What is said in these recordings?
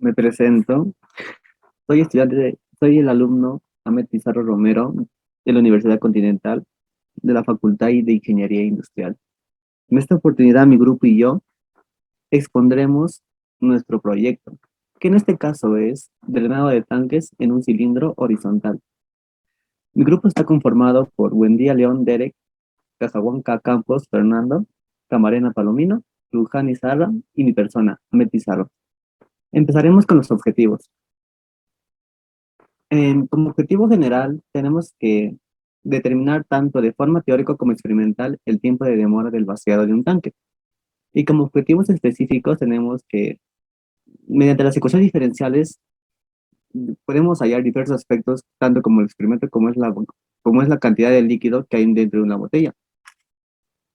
Me presento. Soy el alumno Ahmed Pizarro Romero de la Universidad Continental de la Facultad de Ingeniería Industrial. En esta oportunidad, mi grupo y yo expondremos nuestro proyecto, que en este caso es drenado de tanques en un cilindro horizontal. Mi grupo está conformado por Buendía León Derek, Cajahuanca Campos Fernando, Camarena Palomino, Luján Izarra y mi persona, Ahmed Pizarro. Empezaremos con los objetivos. Como objetivo general, tenemos que determinar tanto de forma teórica como experimental el tiempo de demora del vaciado de un tanque. Y como objetivos específicos tenemos que, mediante las ecuaciones diferenciales, podemos hallar diversos aspectos, tanto como el experimento como es la cantidad de líquido que hay dentro de una botella.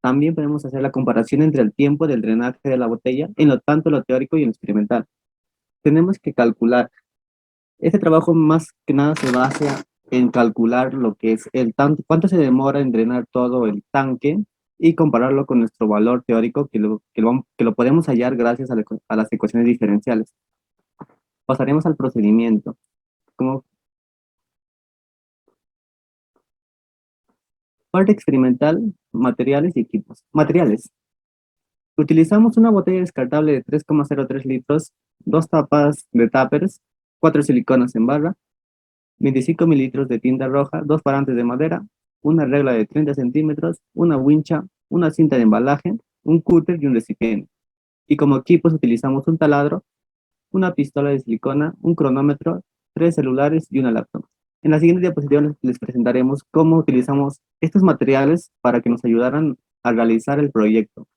También podemos hacer la comparación entre el tiempo del drenaje de la botella en lo tanto lo teórico y en lo experimental. Tenemos que calcular. Este trabajo más que nada se basa en calcular lo que es el tanto, cuánto se demora en drenar todo el tanque y compararlo con nuestro valor teórico que lo podemos hallar gracias a las ecuaciones diferenciales. Pasaremos al procedimiento. Como parte experimental, materiales y equipos. Materiales. Utilizamos una botella descartable de 3,03 litros, dos tapas de tuppers, cuatro siliconas en barra, 25 mililitros de tinta roja, dos parantes de madera, una regla de 30 centímetros, una wincha, una cinta de embalaje, un cúter y un recipiente. Y como equipos utilizamos un taladro, una pistola de silicona, un cronómetro, tres celulares y una laptop. En la siguiente diapositiva les presentaremos cómo utilizamos estos materiales para que nos ayudaran a realizar el proyecto.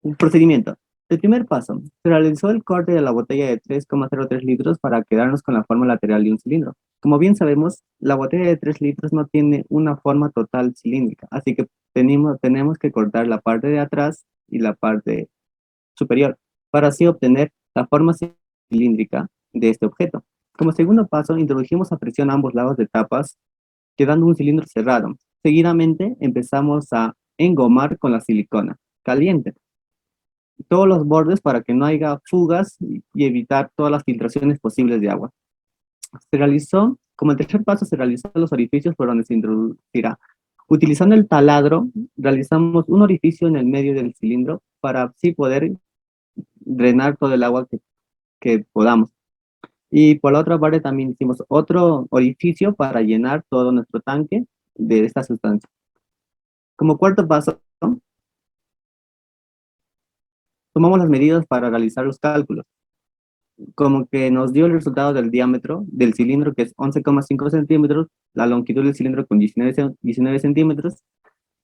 El procedimiento. El primer paso. Se realizó el corte de la botella de 3,03 litros para quedarnos con la forma lateral de un cilindro. Como bien sabemos, la botella de 3 litros no tiene una forma total cilíndrica, así que tenemos que cortar la parte de atrás y la parte superior para así obtener la forma cilíndrica de este objeto. Como segundo paso, introdujimos a presión a ambos lados de tapas, quedando un cilindro cerrado. Seguidamente, empezamos a engomar con la silicona caliente todos los bordes para que no haya fugas y evitar todas las filtraciones posibles de agua. Como el tercer paso, se realizó los orificios por donde se introducirá. Utilizando el taladro, realizamos un orificio en el medio del cilindro para así poder drenar todo el agua que podamos. Y por la otra parte también hicimos otro orificio para llenar todo nuestro tanque de esta sustancia. Como cuarto paso, tomamos las medidas para realizar los cálculos. Como que nos dio el resultado del diámetro del cilindro, que es 11,5 centímetros, la longitud del cilindro con 19 centímetros,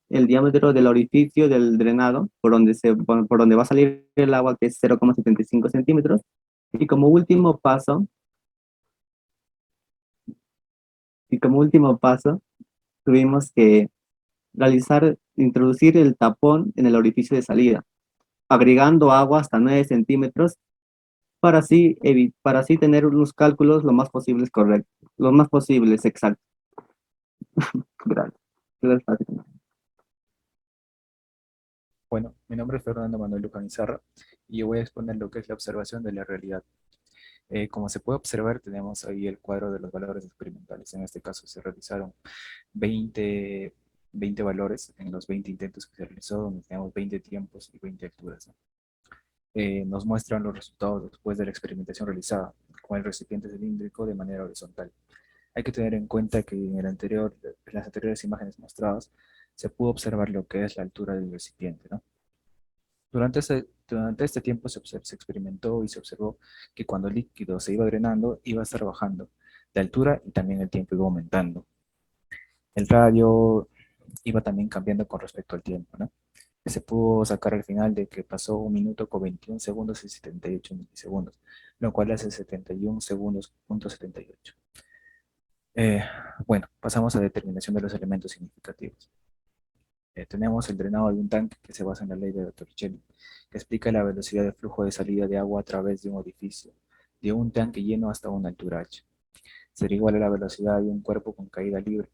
el diámetro del orificio del drenado, por donde va a salir el agua, que es 0,75 centímetros, y como último paso, tuvimos que introducir el tapón en el orificio de salida, agregando agua hasta 9 centímetros para así tener unos cálculos lo más posibles correctos, lo más posibles exactos. Gracias. Gracias. Bueno, mi nombre es Fernando Manuel Lucanizarra y yo voy a exponer lo que es la observación de la realidad. Como se puede observar, tenemos ahí el cuadro de los valores experimentales. En este caso se realizaron 20, 20 valores en los 20 intentos que se realizó, donde tenemos 20 tiempos y 20 alturas, ¿no? Nos muestran los resultados después de la experimentación realizada con el recipiente cilíndrico de manera horizontal. Hay que tener en cuenta que en las anteriores imágenes mostradas se pudo observar lo que es la altura del recipiente, ¿no? Durante este tiempo se experimentó y se observó que cuando el líquido se iba drenando, iba a estar bajando de altura y también el tiempo iba aumentando. El radio iba también cambiando con respecto al tiempo, ¿no? Se pudo sacar al final de que pasó 1 minuto con 21 segundos y 78 milisegundos, lo cual hace 71 segundos punto 78. Eh, bueno, pasamos a determinación de los elementos significativos. Tenemos el drenado de un tanque que se basa en la ley de Torricelli, que explica la velocidad de flujo de salida de agua a través de un orificio, de un tanque lleno hasta una altura h. Sería igual a la velocidad de un cuerpo con caída libre,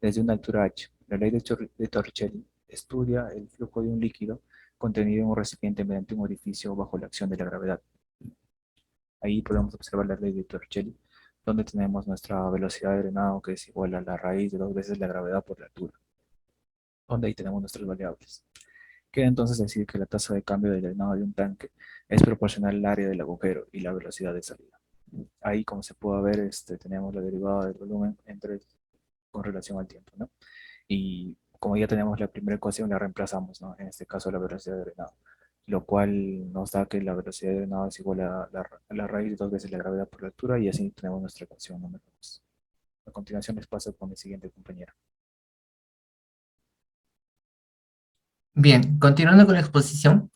desde una altura h. La ley de Torricelli estudia el flujo de un líquido contenido en un recipiente mediante un orificio bajo la acción de la gravedad. Ahí podemos observar la ley de Torricelli, donde tenemos nuestra velocidad de drenado que es igual a la raíz de 2 veces la gravedad por la altura, donde ahí tenemos nuestras variables. Queda entonces decir que la tasa de cambio del drenado de un tanque es proporcional al área del agujero y la velocidad de salida. Ahí, como se puede ver, tenemos la derivada del volumen con relación al tiempo, ¿no? Y como ya tenemos la primera ecuación, la reemplazamos, ¿no? En este caso, la velocidad de drenado, lo cual nos da que la velocidad de drenado es igual a la raíz de 2 veces la gravedad por la altura, y así tenemos nuestra ecuación número 2. A continuación les paso con mi siguiente compañera. Bien, continuando con la exposición,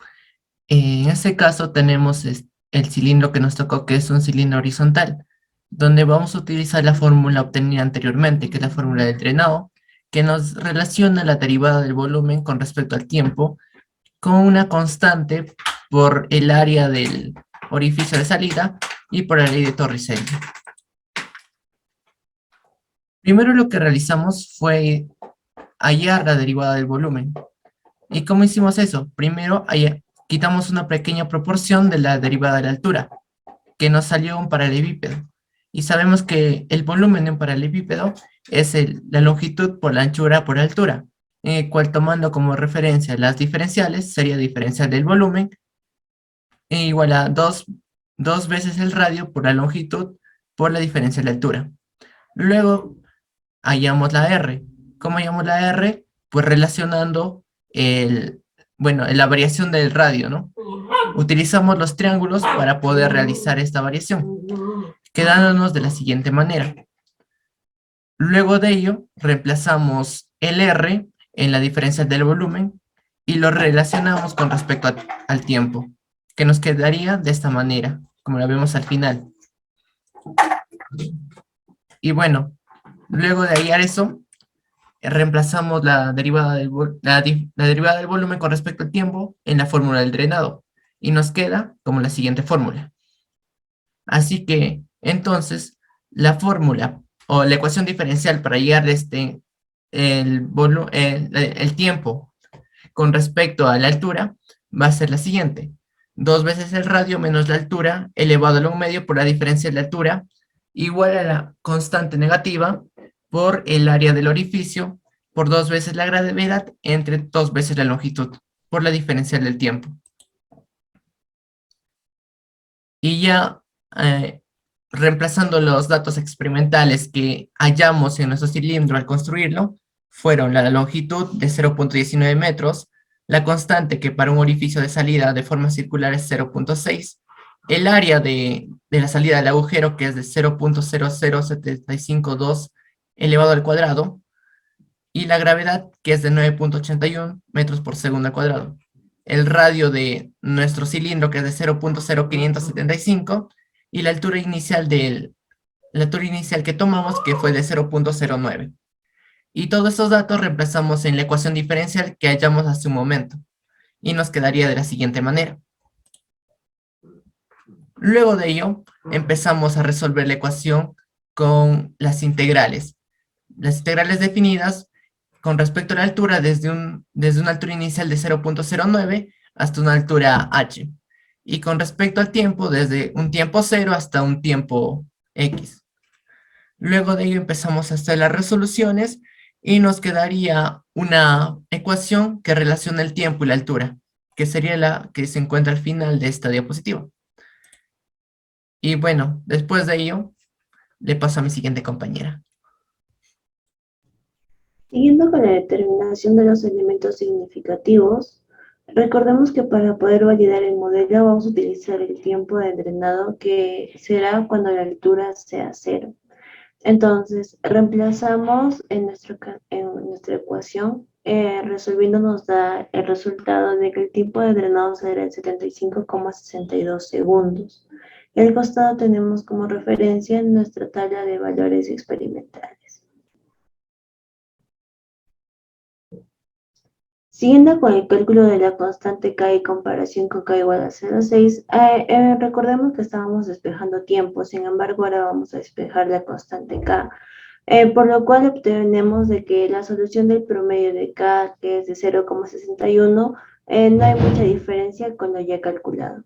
en este caso tenemos el cilindro que nos tocó, que es un cilindro horizontal, donde vamos a utilizar la fórmula obtenida anteriormente, que es la fórmula del drenado, que nos relaciona la derivada del volumen con respecto al tiempo, con una constante por el área del orificio de salida y por la ley de Torricelli. Primero lo que realizamos fue hallar la derivada del volumen. ¿Y cómo hicimos eso? Primero quitamos una pequeña proporción de la derivada de la altura, que nos salió un paralelepípedo. Y sabemos que el volumen de un paralelepípedo es la longitud por la anchura por la altura, en el cual, tomando como referencia las diferenciales, sería diferencial del volumen igual a dos veces el radio por la longitud por la diferencia de la altura. Luego hallamos la R. ¿Cómo hallamos la R? Pues relacionando la variación del radio, ¿no? Utilizamos los triángulos para poder realizar esta variación, quedándonos de la siguiente manera. Luego de ello, reemplazamos el R en la diferencia del volumen y lo relacionamos con respecto al tiempo, que nos quedaría de esta manera, como la vemos al final. Y bueno, luego de hallar eso, reemplazamos la derivada del volumen con respecto al tiempo en la fórmula del drenado, y nos queda como la siguiente fórmula. Así que, entonces, la fórmula o la ecuación diferencial para hallar el tiempo con respecto a la altura va a ser la siguiente: 2 veces el radio menos la altura elevado a un medio por la diferencia de la altura, igual a la constante negativa por el área del orificio por 2 veces la gravedad entre 2 veces la longitud por la diferencia del tiempo. Y ya reemplazando los datos experimentales que hallamos en nuestro cilindro al construirlo, fueron la longitud de 0.19 metros, la constante que para un orificio de salida de forma circular es 0.6, el área de la salida del agujero, que es de 0.00752 elevado al cuadrado, y la gravedad, que es de 9.81 metros por segundo al cuadrado. El radio de nuestro cilindro, que es de 0.0575, y la altura inicial que tomamos, que fue de 0.09. Y todos estos datos reemplazamos en la ecuación diferencial que hallamos hace un momento, y nos quedaría de la siguiente manera. Luego de ello, empezamos a resolver la ecuación con las integrales. Las integrales definidas con respecto a la altura desde una altura inicial de 0.09 hasta una altura h. Y con respecto al tiempo, desde un tiempo 0 hasta un tiempo x. Luego de ello empezamos a hacer las resoluciones y nos quedaría una ecuación que relaciona el tiempo y la altura, que sería la que se encuentra al final de esta diapositiva. Y bueno, después de ello, le paso a mi siguiente compañera. Siguiendo con la determinación de los elementos significativos, recordemos que para poder validar el modelo vamos a utilizar el tiempo de drenado, que será cuando la altura sea 0. Entonces, reemplazamos en nuestra ecuación, resolviendo nos da el resultado de que el tiempo de drenado será el 75,62 segundos. Y al costado tenemos como referencia nuestra tabla de valores experimentales. Siguiendo con el cálculo de la constante K y comparación con K igual a 0,6, recordemos que estábamos despejando tiempo, sin embargo ahora vamos a despejar la constante K, por lo cual obtenemos de que la solución del promedio de K, que es de 0,61, No hay mucha diferencia con lo ya calculado.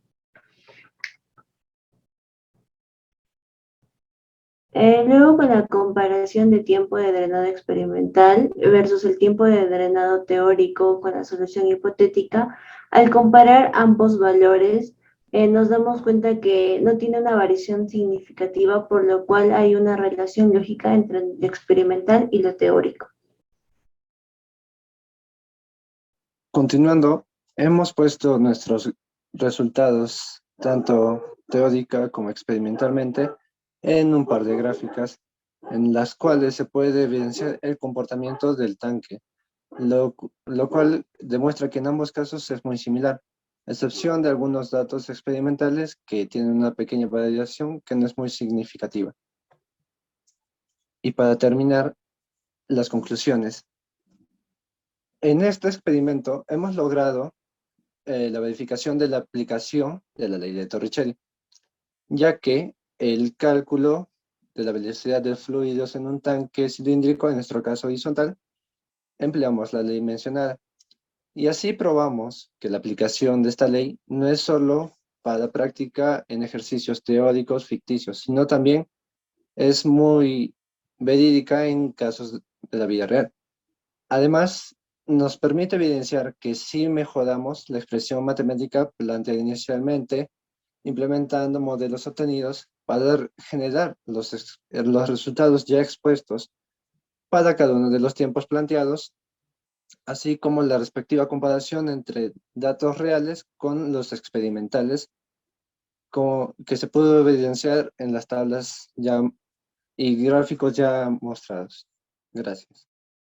Luego, con la comparación de tiempo de drenado experimental versus el tiempo de drenado teórico con la solución hipotética, al comparar ambos valores, nos damos cuenta que no tiene una variación significativa, por lo cual hay una relación lógica entre lo experimental y lo teórico. Continuando, hemos puesto nuestros resultados, tanto teórica como experimentalmente, en un par de gráficas en las cuales se puede evidenciar el comportamiento del tanque, lo cual demuestra que en ambos casos es muy similar, a excepción de algunos datos experimentales que tienen una pequeña variación que no es muy significativa. Y para terminar, las conclusiones. En este experimento hemos logrado la verificación de la aplicación de la ley de Torricelli, ya que el cálculo de la velocidad de fluidos en un tanque cilíndrico, en nuestro caso horizontal, empleamos la ley mencionada. Y así probamos que la aplicación de esta ley no es solo para práctica en ejercicios teóricos ficticios, sino también es muy verídica en casos de la vida real. Además, nos permite evidenciar que sí mejoramos la expresión matemática planteada inicialmente, implementando modelos obtenidos para generar los resultados ya expuestos para cada uno de los tiempos planteados, así como la respectiva comparación entre datos reales con los experimentales, que se pudo evidenciar en las tablas ya y gráficos ya mostrados. Gracias.